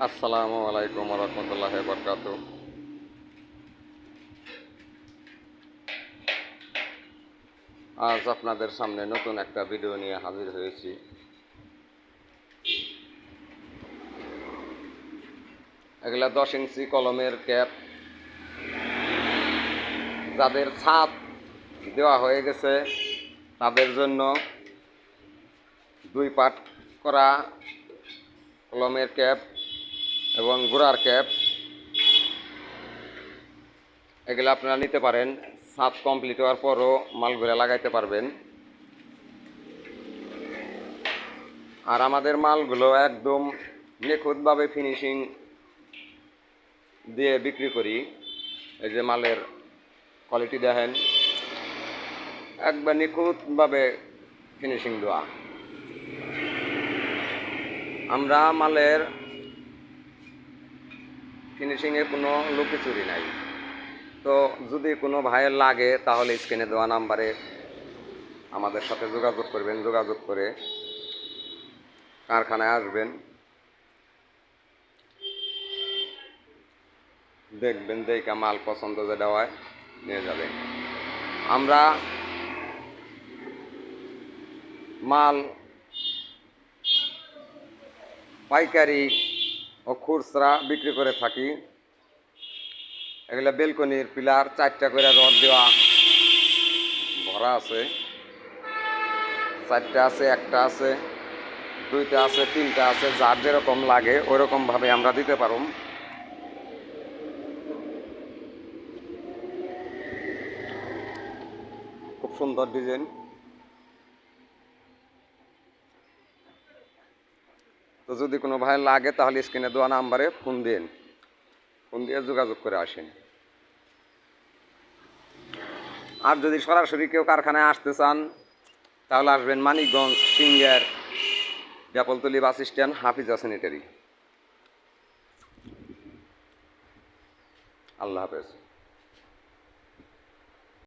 আসসালামু আলাইকুম রহমতুল্লাহ বরকাত। আজ আপনাদের সামনে নতুন একটা ভিডিও নিয়ে হাজির হয়েছি। এগুলা 10 ইঞ্চি কলমের ক্যাপ, যাদের ছাদ দেওয়া হয়ে গেছে তাদের জন্য 2 পার্ট করা কলমের ক্যাপ এবং গোড়ার ক্যাপ, এগুলো আপনারা নিতে পারেন। ছাদ কমপ্লিট হওয়ার পরও মালগুলো লাগাইতে পারবেন। আর আমাদের মালগুলো একদম নিখুঁতভাবে ফিনিশিং দিয়ে বিক্রি করি। এই যে মালের কোয়ালিটি দেখেন, একবার নিখুঁতভাবে ফিনিশিং দেওয়া। আমরা মালের ফিনিশিংয়ে কোনো লুকোচুরি নাই। তো যদি কোনো ভাইয়ের লাগে তাহলে স্ক্রিনে দেওয়া নাম্বারে আমাদের সাথে যোগাযোগ করবেন। যোগাযোগ করে কারখানায় আসবেন, দেখবেন, দেখে মাল পছন্দ যেটা হয় নিয়ে যাবেন। আমরা মাল পাইকারি ও খুচরা বিক্রি করে থাকি। এগুলো বেলকনির পিলার 4টা করে রড দেওয়া ভরা আছে। 4টা আছে, 1টা আছে, 2টা আছে, 3টা আছে, যার যেরকম লাগে ওইরকমভাবে আমরা দিতে পারব। খুব সুন্দর ডিজাইন। তো যদি কোনো ভাই লাগে তাহলে স্ক্রিনে দেওয়া নাম্বারে ফোন দিয়ে যোগাযোগ করে আসেন। আর যদি সরাসরি কেউ কারখানায় আসতে চান তাহলে আসবেন মানিকগঞ্জ সিঙ্গার ব্যাপলতলি বাস স্ট্যান্ড, হাফিজা স্যানিটারি। আল্লাহ হাফেজ।